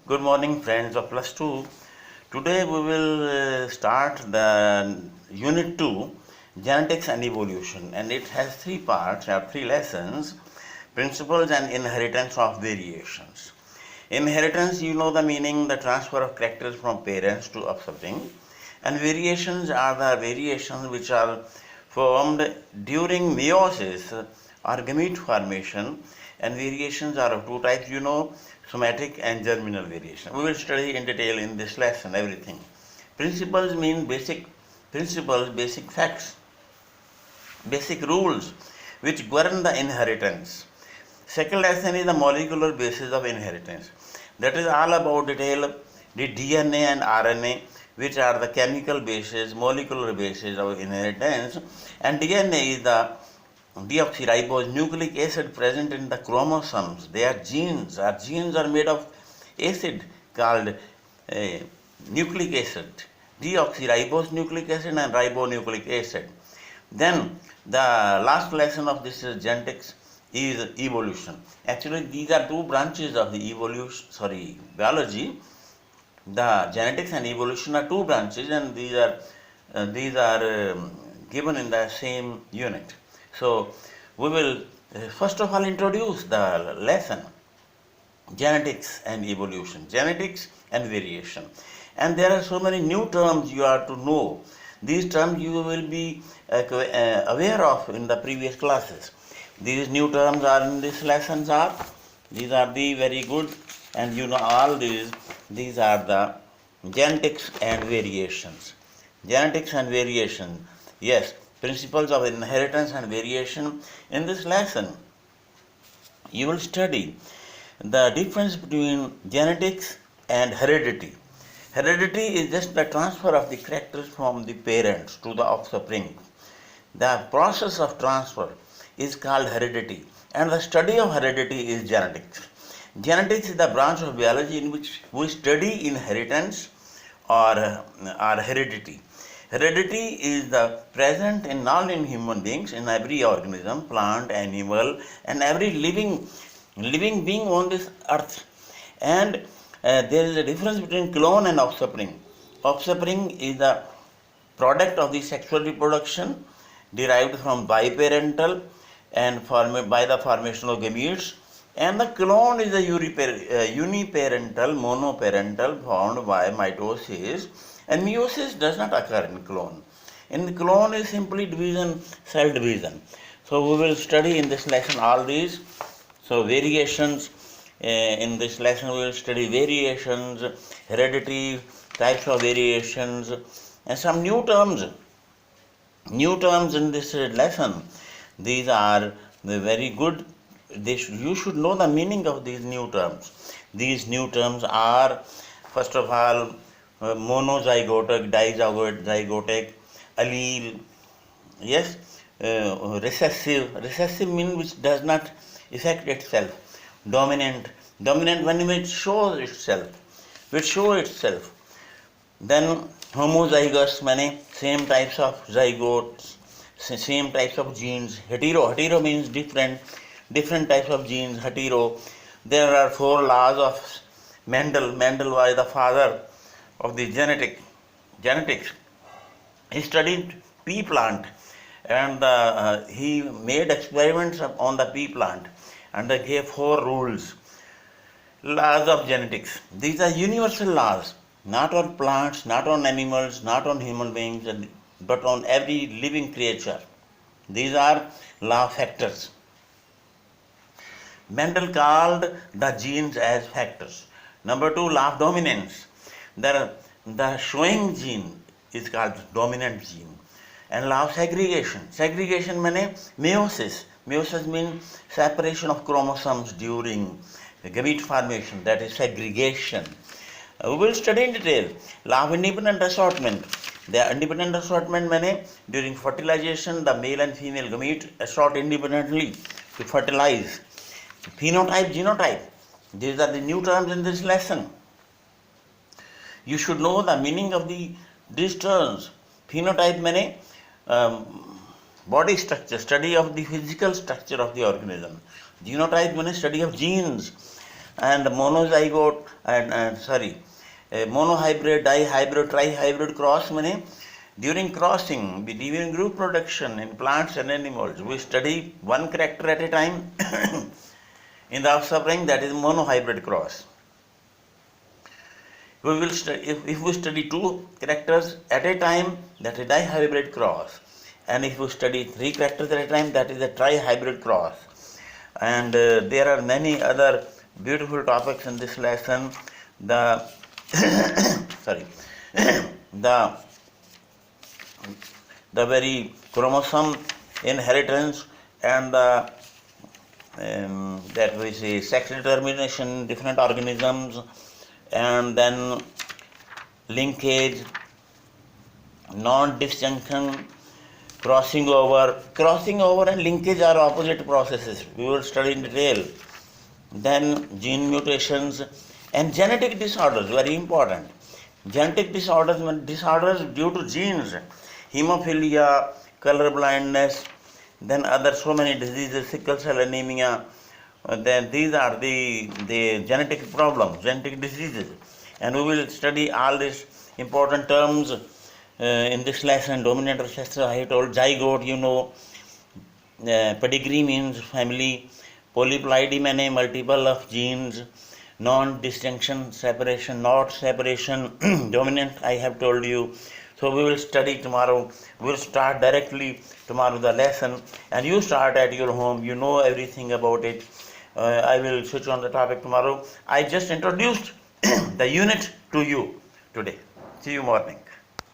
Good morning, friends of plus 2. Today we will start the unit 2, genetics and evolution, and it has three parts or three lessons: principles and inheritance of variations. Inheritance, you know the meaning, the transfer of characters from parents to offspring, and variations are the variations which are formed during meiosis or gamete formation, and variations are of two types, somatic and germinal variation. We will study in detail in this lesson everything. Principles mean basic principles, basic facts, basic rules which govern the inheritance. Second lesson is the molecular basis of inheritance. That is all about detail the DNA and RNA, which are the chemical bases, molecular basis of inheritance. And DNA is the deoxyribose nucleic acid present in the chromosomes. They are genes. Our genes are made of acid called nucleic acid, deoxyribose nucleic acid and ribonucleic acid. Then the last lesson of this is genetics is evolution. Actually, these are two branches of the biology. The genetics and evolution are two branches, and these are given in the same unit. So we will first of all introduce the lesson genetics and evolution, genetics and variation. And there are so many new terms you are to know. These terms you will be aware of in the previous classes. These new terms are in this lessons are, these are the very good, and you know all these are the genetics and variations. Genetics and variation, yes, principles of inheritance and variation. In this lesson, you will study the difference between genetics and heredity. Heredity is just the transfer of the characters from the parents to the offspring. The process of transfer is called heredity, and the study of heredity is genetics. Genetics is the branch of biology in which we study inheritance or heredity. Heredity is the present in all in human beings, in every organism, plant, animal, and every living being on this earth. And there is a difference between clone and offspring. Offspring is the product of the sexual reproduction derived from biparental and formed by the formation of gametes, and the clone is a uniparental, monoparental formed by mitosis, and meiosis does not occur in clone. In the clone is simply division, cell division. So we will study in this lesson all these. So variations, in this lesson we will study variations, heredity, types of variations, and some new terms in this lesson. These are very good. You should know the meaning of these new terms. These new terms are, first of all, monozygotic, dizygotic, allele, yes, recessive means which does not affect itself, dominant when it shows itself, then homozygous, many same types of zygotes, same types of genes. Hetero means different types of genes, hetero. There are 4 laws of Mendel was the father of the genetics. He studied pea plant, and he made experiments on the pea plant, and they gave 4 rules. Laws of genetics. These are universal laws, not on plants, not on animals, not on human beings, but on every living creature. These are law factors. Mendel called the genes as factors. Number 2, law of dominance. The showing gene is called dominant gene. And law of segregation. Segregation means meiosis. Meiosis means separation of chromosomes during gamete formation, that is segregation. We will study in detail. Law of independent assortment. The independent assortment means during fertilization, the male and female gamete assort independently to fertilize. Phenotype, genotype. These are the new terms in this lesson. You should know the meaning of these terms. Phenotype means body structure, study of the physical structure of the organism. Genotype means study of genes. And monozygote monohybrid, dihybrid, trihybrid cross meaning during crossing, during group production in plants and animals, we study one character at a time in the offspring, that is monohybrid cross. We will if we study two characters at a time, that is dihybrid cross, and if we study three characters at a time, that is a trihybrid cross. And there are many other beautiful topics in this lesson. The the very chromosome inheritance and the that we say sex determination, different organisms, and then linkage, non-disjunction, crossing over and linkage are opposite processes. We will study in detail. Then gene mutations and genetic disorders, very important. Genetic disorders due to genes, hemophilia, color blindness, then other so many diseases, sickle cell anemia. Then these are the genetic problems, genetic diseases, and we will study all these important terms in this lesson. Dominant recessive, I told zygote, you know. Pedigree means family. Polyploidy means multiple of genes. Non-distinction, separation, not separation. Dominant, I have told you. So we will study tomorrow. We will start directly tomorrow the lesson, and you start at your home. You know everything about it. I will switch on the topic tomorrow. I just introduced the unit to you today. See you morning.